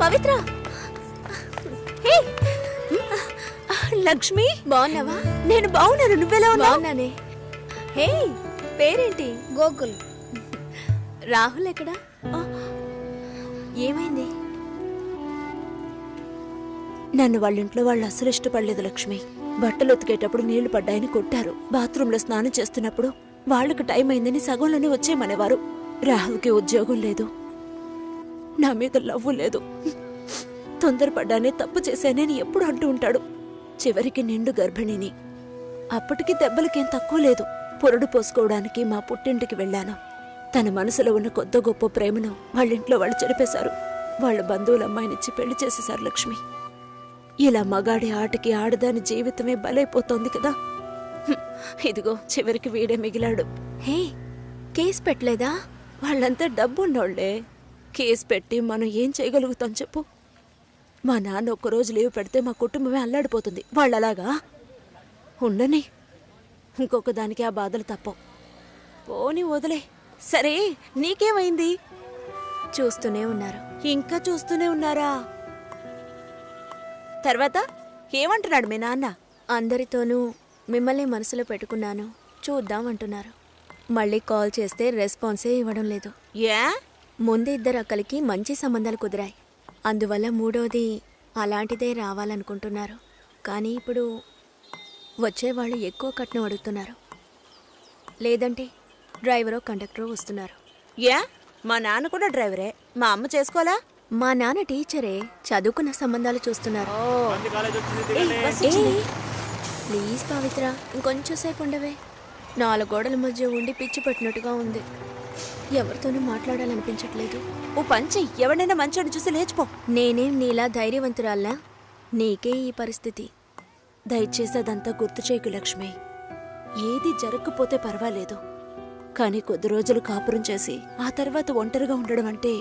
పవిత్ర, హే లక్ష్మి, బాగున్నావా? నేను బాగున్నాను, నువ్వెలా ఉన్నావు? బాగున్నానే. హే, పేరేంటి? గోకుల్. రాహుల్ ఎక్కడా? ఏమైంది? నన్ను వాళ్ళింట్లో వాళ్ళు అసలు ఇష్టపడలేదు లక్ష్మి. బట్టలు ఉతికేటప్పుడు నీళ్లు పడ్డాయని కొట్టారు. బాత్రూంలో స్నానం చేస్తున్నప్పుడు వాళ్ళకు టైం అయిందని సగంలోనే వచ్చేయమనేవారు. రాహుల్కి ఉద్యోగం లేదు, నా మీద లవ్వు లేదు. తొందరపడ్డానే తప్పు చేశానని ఎప్పుడు అంటూ ఉంటాడు. చివరికి నిండు గర్భిణిని. అప్పటికి దెబ్బలకేం తక్కువ లేదు. పొరడు పోసుకోవడానికి మా పుట్టింటికి వెళ్ళాను. తన మనసులో ఉన్న కొద్ది గొప్ప ప్రేమను వాళ్ళింట్లో వాళ్ళు చెరిపేశారు. వాళ్ళ బంధువుల అమ్మాయినిచ్చి పెళ్లి చేసేశారు లక్ష్మి. ఇలా మగాడి ఆటకి ఆడదాని జీవితమే బలైపోతోంది కదా. ఇదిగో చివరికి వీడే మిగిలాడు. హే, కేసు పెట్టలేదా? వాళ్ళంతా డబ్బున్నోళ్లే. కేసు పెట్టి మనం ఏం చేయగలుగుతాం చెప్పు? మా నాన్న ఒక్కరోజు లీవ్ పెడితే మా కుటుంబమే అల్లాడిపోతుంది. వాళ్ళలాగా ఉండని. ఇంకొక దానికి ఆ బాధలు తప్పవు. పోని వదిలే. సరే, నీకేమైంది? చూస్తూనే ఉన్నారు. ఇంకా చూస్తూనే ఉన్నారా? తర్వాత ఏమంటున్నాడు మీ నాన్న? అందరితోనూ మిమ్మల్ని మనసులో పెట్టుకున్నాను, చూద్దాం అంటున్నారు. మళ్ళీ కాల్ చేస్తే రెస్పాన్సే ఇవ్వడం లేదు. ఏ? ముందు ఇద్దరు అక్కలకి మంచి సంబంధాలు కుదిరాయి. అందువల్ల మూడోది అలాంటిదే రావాలనుకుంటున్నారు. కానీ ఇప్పుడు వచ్చేవాళ్ళు ఎక్కువ కట్నం అడుగుతున్నారు. లేదంటే డ్రైవరో కండక్టరో వస్తున్నారు. ఏ? మా నాన్న కూడా డ్రైవరే. మా అమ్మ చేసుకోవాలా? మా నాన్న టీచరే, చదువుకున్న సంబంధాలు చూస్తున్నారు. ప్లీజ్ పవిత్ర, ఇంకొంచెం సేపు ఉండవే. 4 గోడల మధ్య ఉండి పిచ్చి పెట్టినట్టుగా ఉంది. ఎవరితోనూ మాట్లాడాలనిపించట్లేదు. ఓ పంచి, ఎవడైనా మంచోడు చూసి లేచిపో. నేనేం నీలా ధైర్యవంతురాల్లా? నీకే ఈ పరిస్థితి. దయచేసి అదంతా గుర్తు చేయకు లక్ష్మి. ఏది జరగకపోతే పర్వాలేదు, కానీ కొద్ది రోజులు కాపురం చేసి ఆ తర్వాత ఒంటరిగా ఉండడం అంటే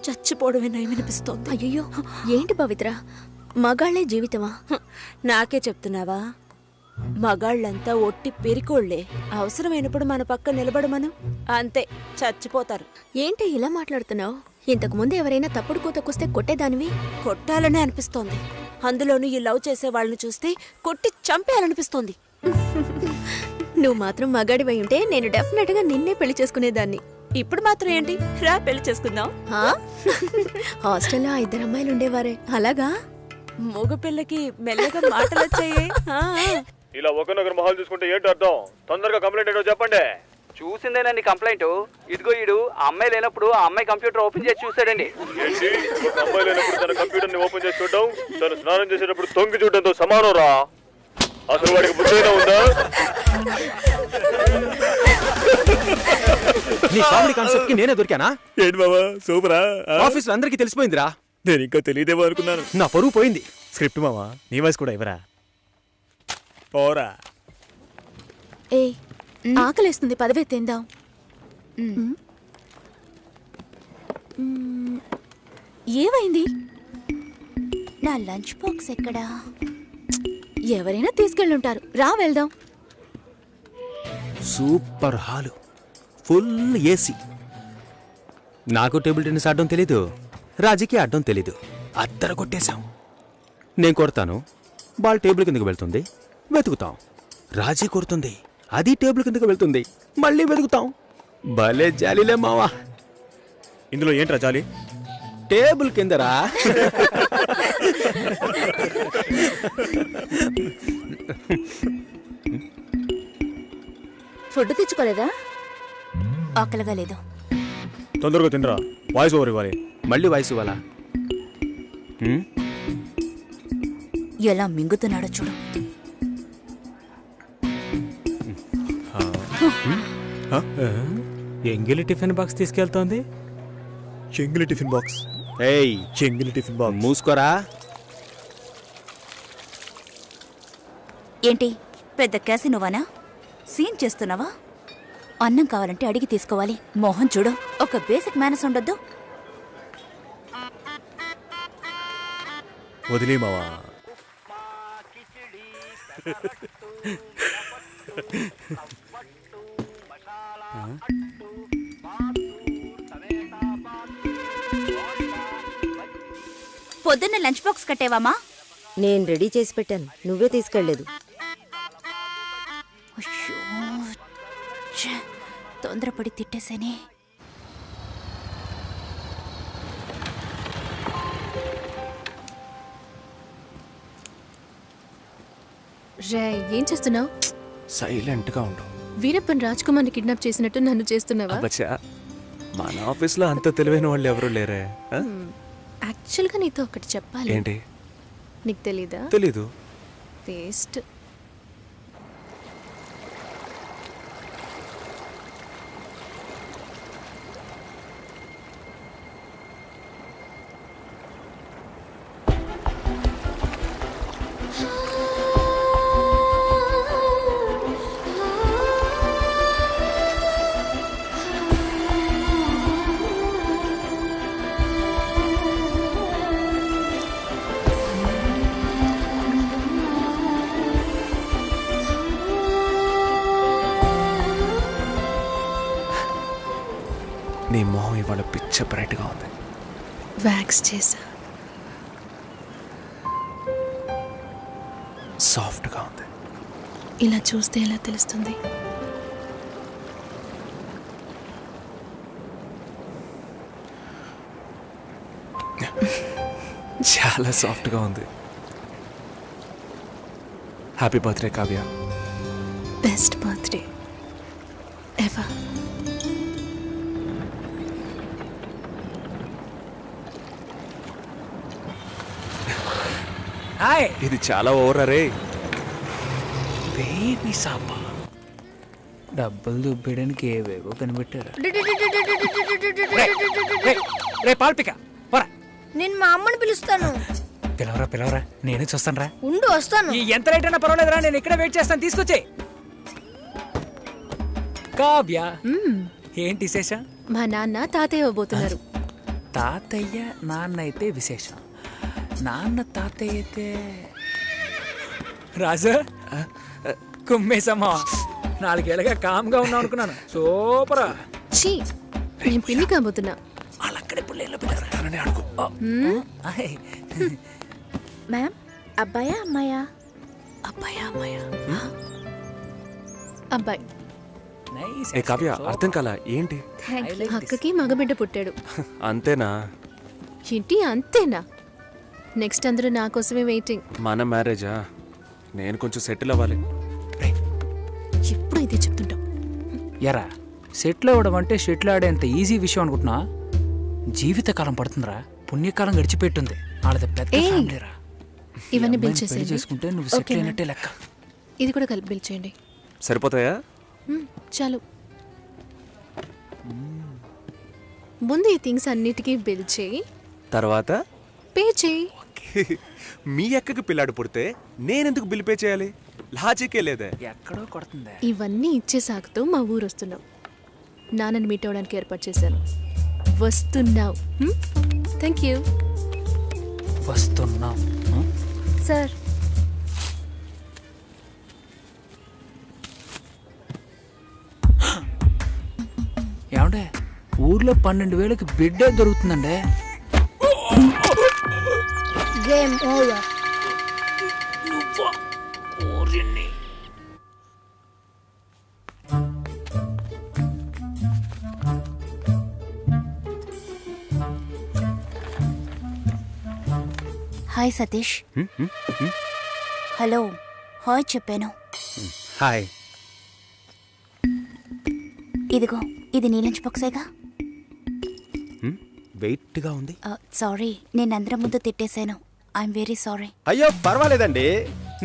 చచ్చిపోవడమే నయమనిపిస్తోంది. అయ్యో, ఏంటి పవిత్ర, మగాళ్లే జీవితమా? నాకే చెప్తున్నావా? మగాళ్ళంతా ఒట్టి పెరికోళ్లే. అవసరమైనప్పుడు మన పక్క నిలబడమను, అంతే, చచ్చిపోతారు. ఏంటి ఇలా మాట్లాడుతున్నావు? ఇంతకు ముందు ఎవరైనా తప్పుడు కూతకొస్తే కొట్టేదానివి. కొట్టాలనే అనిపిస్తోంది. అందులోనూ ఈ లవ్ చేసే వాళ్ళని చూస్తే కొట్టి చంపేయాలనిపిస్తోంది. నువ్వు మాత్రం మగాడివై ఉంటే నేను డెఫినెట్ గా నిన్నే పెళ్లి చేసుకునేదాన్ని. ఇప్పుడు మాత్రం ఏంటి, రా పెళ్లి చేసుకుందాం. హాస్టల్లో 2 అమ్మాయిలు ఉండేవారే, అలాగా? మగ పిల్లకి మెల్లగా మాటలు వచ్చాయి. ఇలా ఒకరినొకరు మొహాలు చూసుకుంటే ఏంటి అర్థం? తొందరగా కంప్లైంట్ ఏంటో చెప్పండి. చూసిందేనండి కంప్లైంట్. ఇదిగో ఈడు ఆ అమ్మాయి లేనప్పుడు ఆ అమ్మాయి కంప్యూటర్ ఓపెన్ చేసి చూసాడండి. ఏంటి, ఒక అమ్మాయి లేనప్పుడు తన కంప్యూటర్ ని ఓపెన్ చేసి చూడడం తను స్నానం చేసేటప్పుడు తొంగి చూడడంతో సమానం రా. అసలు వాడికి బుద్ధైనా ఉందా? నీ కామెడీ కాన్సెప్ట్ కి నేనే దొరికానా? ఏంటి బాబా సూపరా? ఆఫీస్ లో అందరికీ తెలిసిపోయిందిరా. నేను ఇంకా తెలియదేమో అనుకున్నాను. నా పరువు పోయింది. స్క్రిప్ట్ మావా, నీ వాయిస్ కూడా ఇవ్వరా? పోరా. ఏ, ఆకలేస్తుంది, పదవే తిందాం. ఏమైంది? నా లంచ్ బాక్స్ ఎక్కడా? ఎవరైనా తీసుకెళ్ళుంటారు, రా వెళ్దాం. Super hall, full AC. నాకు టేబుల్ టెన్నిస్ ఆడడం తెలీదు, రాజీకి ఆడడం తెలీదు. అద్దర కొట్టేశాం. నేను కొడతాను, బాల్ టేబుల్ కిందకు వెళ్తుంది, వెతుకుతాం. రాజీ కొడుతుంది, అది టేబుల్ కిందకు వెళ్తుంది, మళ్ళీ వెతుకుతాం. భలే జాలీలే మావా. ఇందులో ఏంట్రా జాలి? టేబుల్ కిందరా. ఫుడ్ తెచ్చుకోలేదా? ఆకలిగా లేదు. తొందరగా తినరా, వాయిస్ ఓవర్ ఇవ్వాలి. మళ్ళీ వాయిస్ ఇవ్వాలా? ఎలా మింగుతున్నాడో చూడు. ఎంగిలి టిఫిన్ బాక్స్ తీసుకెళ్తోంది. చెంగిలి టిఫిన్ బాక్స్? ఏయ్, చెంగిలి టిఫిన్ బాక్స్. మూసుకోరా. ఏంటి, పెద్ద క్యాసినోవానా? సీన్ చేస్తున్నావా? అన్నం కావాలంటే అడిగి తీసుకోవాలి. మోహన్ చూడు, ఒక బేసిక్ మేనస్ ఉండొద్దు. వదిలే మావా. పొద్దున్న లంచ్ బాక్స్ కట్టేవామా? నేను రెడీ చేసి పెట్టాను, నువ్వే తీసుకెళ్లేదు. తొందరపడి తిట్టేసేనే. రే, ఏం చేస్తున్నావు? సైలెంట్ గా ఉండు. వీరప్పన్ రాజ్ కుమార్ని కిడ్నాప్ చేసినట్టు నన్ను చేస్తున్నావా? అబ్బచ్చా, మన ఆఫీస్లో అంత తెలివైన వాళ్ళు ఎవరు లేరే. యాక్చువల్గా నీతో ఒకటి చెప్పాలి. ఏంటి? నీకు తెలీదా? తెలీదు. వేస్ట్. నీ మొహం ఇవాళ పిచ్చ బ్రైట్ గా ఉంది. వ్యాక్స్ చేసా. సాఫ్ట్ గా ఉంది. ఇలా చూస్తే ఎలా తెలుస్తుంది? చాలా సాఫ్ట్ గా ఉంది. Happy birthday Kavya. Best birthday ever. Hi. ఇది చాలా ఓవర్ రే. బేబీ సాపా డబ్బులు దుబ్బేయడానికి ఏవేవో కనిపెట్టారు. రే పాల్పిక పోరా. నేను మా అమ్మని పిలుస్తాను. పిలవరా పిలవరా, నేను చూస్తాను రా. ఉండు వస్తాను. ఎంత రేట్ అయినా పర్వాలేదురా, నేను ఇక్కడే వెయిట్ చేస్తాను. తీసుకొచ్చే. కావ్య, ఏంటి విశేషం? మా నాన్న తాతయ్య ఇవ్వబోతున్నారు. తాతయ్య నాన్న అయితే విశేషం, నాన్న తాతయ్య అయితే రాజు కుమ్మేసమ్మా. 4 ఏళ్ళగా కామ్గా ఉన్నావు అనుకున్నాను. సూపరా. ఛీ, నేను పిన్ని కాబోతున్నా. వాళ్ళక్కడే పుల్లేళ్ళు పిల్లరా అడుగు. మ్యామ్, అబ్బాయా అమ్మాయా? అబ్బాయా అమ్మాయా? అబ్బాయి. ఏ కావ్య, అర్థం కాలా ఏంటి? అక్కకి మగబిడ్డ పుట్టాడు. అంతేనా? ఏంటి అంతేనా? నెక్స్ట్ అందరూ నా కోసమే వెయిటింగ్. మన మ్యారేజా? నేను కొంచెం సెటిల్ అవ్వాలి. ఎప్పుడు ఇదే చెప్తుంటాం. ఎరా, సెటిల్ అవ్వడం అంటే షెటిల్ ఆడేంత ఈజీ విషయం అనుకుంటున్నా? జీవితకాలం పడుతుందిరా. పుణ్యకాలం గడిచిపెట్టుంది. వాళ్ళది పెద్ద ఫ్యామిలీరా. ఇవన్నీ బిల్ చేసేయండి. చేసుకుంటే నువ్వు సెటిల్ అయినట్టే లెక్క. ఇది కూడా కలిపి బిల్ చేయండి. సరిపోతాయా? చాలు. ముందు ఈ థింగ్స్ అన్నిటికీ బిల్ చేయి, తర్వాత పే చేయి. మీ అక్కకి పిల్లాడు పుడితే నేనెందుకు బిల్ పే చేయాలి? లాజికే లేదే. ఎక్కడో కొడుతుంది. ఇవన్నీ ఇచ్చే సాగుతూ మా ఊరు వస్తున్నావు. నాన్నని మీట్ అవ్వడానికి ఏర్పాటు చేశాను. వస్తున్నావు. Thank you. వస్తున్నావు సార్. ఏమంటే ఊర్లో 12,000కి బిడ్డే దొరుకుతుందండి. Game over. Hi Satish. Hello hi చెప్పాను. హాయ్. ఇదిగో, ఇది నీ లంచ్ బాక్సేగా. వెయిట్గా ఉంది. సారీ, నేను అందరం ముందు తిట్టేశాను. I'm very sorry. అయ్యో పర్వాలేదండి.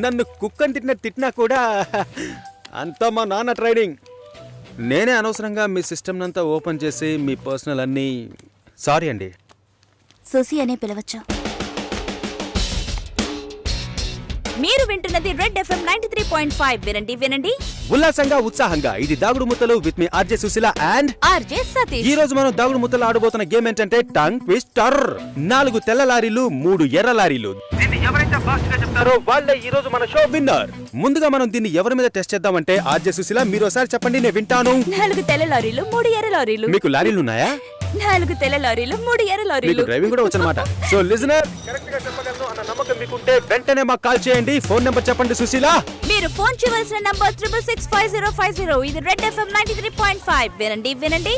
నన్ను కుక్కని తిట్టినా కూడా అంతా మా నాన్న ట్రైనింగ్. నేనే అనవసరంగా మీ సిస్టమ్ అంతా ఓపెన్ చేసి మీ పర్సనల్ అన్నీ. సారీ అండి. సోసి అనే పిలవచ్చు. మీరు వింటున్నది రెడ్ ఎఫ్ఎం 93.5. వినండి వినండి ఉల్లాసంగా ఉత్సాహంగా. ఇది దాగుడు ముత్తలు విత్ మీ RJ Sushila and RJ Satish. ఈ రోజు మనం దాగుడు ముత్తలు ఆడబోతున్న గేమ్ ఏంటంటే టంగ్ ట్విస్టర్. 4 తెల్ల లారీలు, 3 ఎర్ర లారీలు. దీన్ని ఎవరైతే ఫాస్ట్ గా చెప్తారో వాళ్ళే ఈ రోజు మన షో విన్నర్. ముందుగా మనం దీన్ని ఎవరి మీద టెస్ట్ చేద్దామంటే ఆర్జే సుశీల మీరు ఒకసారి చెప్పండి, నేను వింటాను. 4 తెల్ల లారీలు, 3 ఎర్ర లారీలు. మీకు లారీలు ఉన్నాయా? 4 తెల్ల లారీలు 3 ఎర్ర మీకు లారీలు. డ్రైవింగ్ కూడా వచ్చనమాట. సో లిజనర్, కరెక్ట్ గా చెప్పగలను అన్న నమ్మకం మీకుంటే వెంటనే మాకు కాల్ చేయండి. ఫోన్ నెంబర్ చెప్పండి సుశీల. మీరు ఫోన్ చేయవలసిన నంబర్ 6665050. ఇది రెడ్ FM 93.5. వినండి వినండి.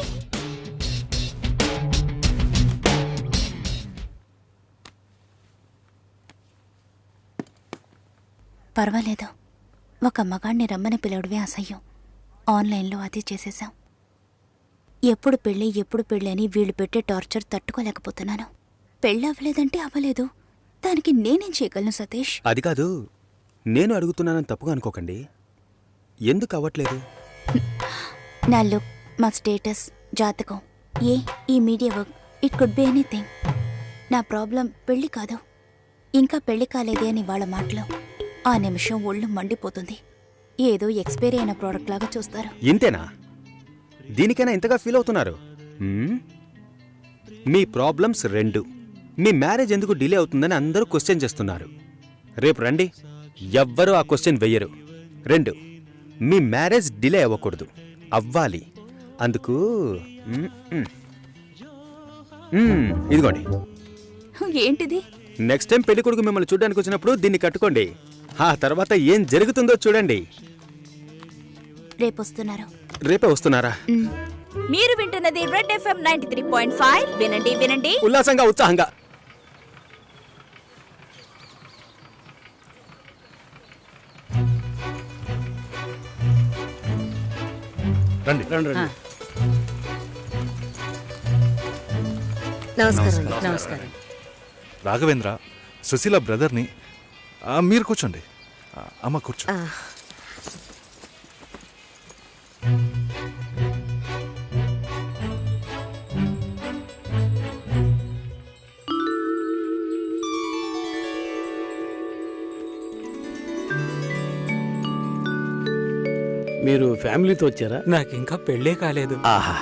పర్వాలేదు, ఒక మగాణ్ణి రమ్మని పిలవడమే అసహ్యం. ఆన్లైన్లో అది చేసేసాం. ఎప్పుడు పెళ్ళి అని వీళ్ళు పెట్టే టార్చర్ తట్టుకోలేకపోతున్నాను. పెళ్ళి అవ్వలేదంటే అవ్వలేదు, దానికి నేనేం చేయగలను సతీష్? అది కాదు, నేను అడుగుతున్నానని తప్పుగా అనుకోకండి. ఎందుకు అవ్వట్లేదు? నా లుక్, మా స్టేటస్, జాతకం, ఈ media work, it could be anything. నా ప్రాబ్లం పెళ్లి కాదు, ఇంకా పెళ్లి కాలేదే అని వాళ్ళ మాటలు. ఆ నిమిషం ఒళ్ళు మండిపోతుంది. ఏదో ఎక్స్పైరీ అయిన ప్రోడక్ట్ లాగా చూస్తారు. ఇంతేనా? దీనికైనా ఇంతగా ఫీల్ అవుతున్నారు? మీ ప్రాబ్లమ్స్ 2. మీ మ్యారేజ్ ఎందుకు డిలే అవుతుందని అందరూ క్వశ్చన్ చేస్తున్నారు. రేపు రండి, ఎవ్వరూ ఆ క్వశ్చన్ వెయ్యరు. 2, మీ మ్యారేజ్ డిలే అవ్వకూడదు, అవ్వాలి. అందుకు ఇదిగోండి. ఏంటిది? నెక్స్ట్ టైం పెళ్లి కొడుకు మిమ్మల్ని చూడడానికి వచ్చినప్పుడు దీన్ని కట్టుకోండి. ఆ తర్వాత ఏం జరుగుతుందో చూడండి. రేపొస్తున్నారు. రేపే వస్తున్నారా? మీరు వింటున్నది రెడ్ FM 93.5. వినండి వినండి. ఉల్లాసంగా, ఉత్సాహంగా. రండి. నమస్కారం. నమస్కారం. రాఘవేంద్ర, సుశీల బ్రదర్ని. మీరు కూర్చోండి. అమ్మ కూర్చో. మీరు ఫ్యామిలీతో వచ్చారా? నాకు ఇంకా పెళ్ళే కాలేదు. ఆహా,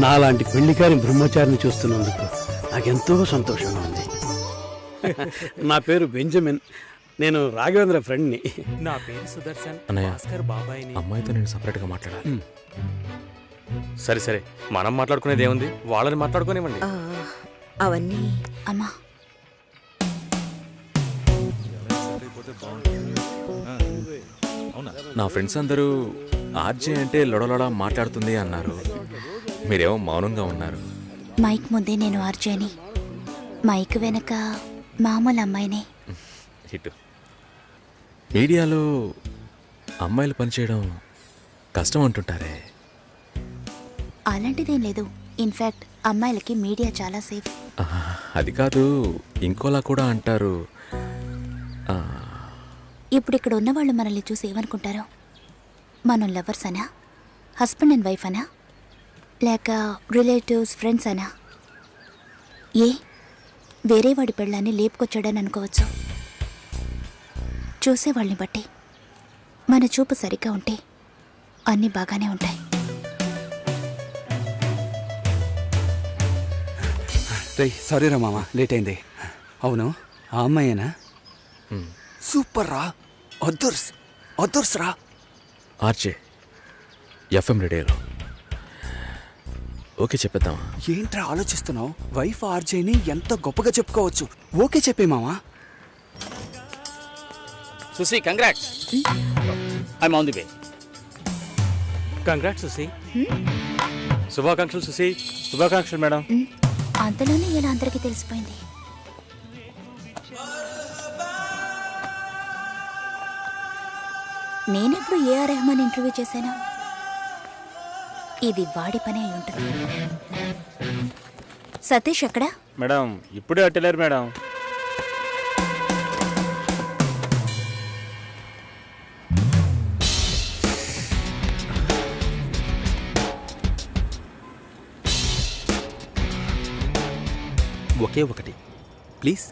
నాలాంటి పెళ్లికారి బ్రహ్మచారిని చూస్తున్నందుకు నాకెంతో సంతోషంగా ఉంది. నా పేరు బెంజమిన్. నేను రాఘవేంద్ర ఫ్రెండ్ని. నా పేరు సుదర్శన్. భాస్కర్ బాబాయ్ని. అమ్మాయితో నేను సపరేట్గా మాట్లాడాలి. సరే సరే, మనం మాట్లాడుకునేది ఏముంది, వాళ్ళని మాట్లాడుకోనివ్వండి. అవన్నీ అమ్మా, నా ఫ్రెండ్స్ అందరూ ఆర్జే అంటే లొడలొడ మాట్లాడుతుంది అన్నారు. మీరేమో మౌనంగా ఉన్నారు. మైక్ ముందే నేను ఆర్జేని, మైక్ వెనక మామూలు అమ్మాయినే. హిట్. మీడియాలో అమ్మాయిలు పనిచేయడం కష్టం అంటుంటారే? అలాంటిదేం లేదు. ఇన్ఫ్యాక్ట్ అమ్మాయిలకి మీడియా చాలా సేఫ్. అది కాదు, ఇంకోలా కూడా అంటారు. ఇప్పుడు ఇక్కడ ఉన్నవాళ్ళు మనల్ని చూసి ఏమనుకుంటారు? మనం లవర్స్ అనా, హస్బెండ్ అండ్ వైఫ్ అనా, లేక రిలేటివ్స్, ఫ్రెండ్స్ అనా? వేరే వాడి పెళ్ళాన్ని లేపుకొచ్చాడని అనుకోవచ్చు. చూసేవాళ్ళని బట్టి మన చూపు సరిగ్గా ఉంటే అన్నీ బాగానే ఉంటాయి. సారీ రా మామ, లేట్ అయింది. అవును, ఆ అమ్మాయేనా? సూపర్ రా, అదర్స్ రా. ఆర్జే ఎఫ్ఎం రేడియోలో. ఓకే చెప్పేద్దాం. ఏంట్రా ఆలోచిస్తున్నావు? వైఫ్ ఆర్జేని ఎంత గొప్పగా చెప్పుకోవచ్చు. ఓకే చెప్పే మామా. Susi, congrats. I'm on the way. Congrats Susi. శుభాకాంక్షలు సుసి. శుభాకాంక్షలు మేడం. అంతలోనే ఇలా అందరికీ తెలిసిపోయింది. నేనెప్పుడు ఏఆర్ రెహమాన్ ఇంటర్వ్యూ చేశాను? ఇది వాడి పని అయి ఉంటుంది. సతీష్ ఎక్కడా? మేడం ఇప్పుడే అట్టలేరు మేడం. ఒకే ఒకటి ప్లీజ్.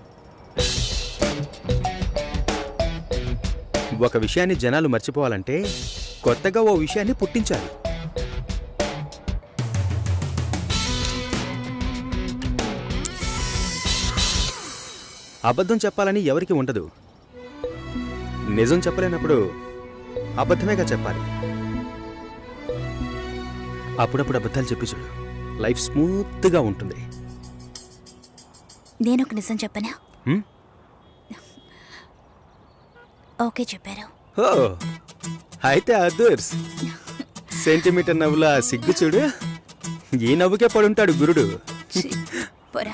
ఒక విషయాన్ని జనాలు మర్చిపోవాలంటే కొత్తగా ఓ విషయాన్ని పుట్టించాలి. అబద్ధం చెప్పాలని ఎవరికి ఉండదు. నిజం చెప్పలేనప్పుడు అబద్ధమేగా చెప్పాలి. అప్పుడప్పుడు అబద్ధాలు చెప్పి చూడు, లైఫ్ స్మూత్గా ఉంటుంది. నేను ఒక నిజం చెప్పనా? హ్మ్? ఓకే చెప్పారు. ఓ అయితే అదర్స్ సెంటీమీటర్ నవ్వులా సిగ్గు చూడు. ఈ నవ్వుకే పడుంటాడు గురుడు. పోరా.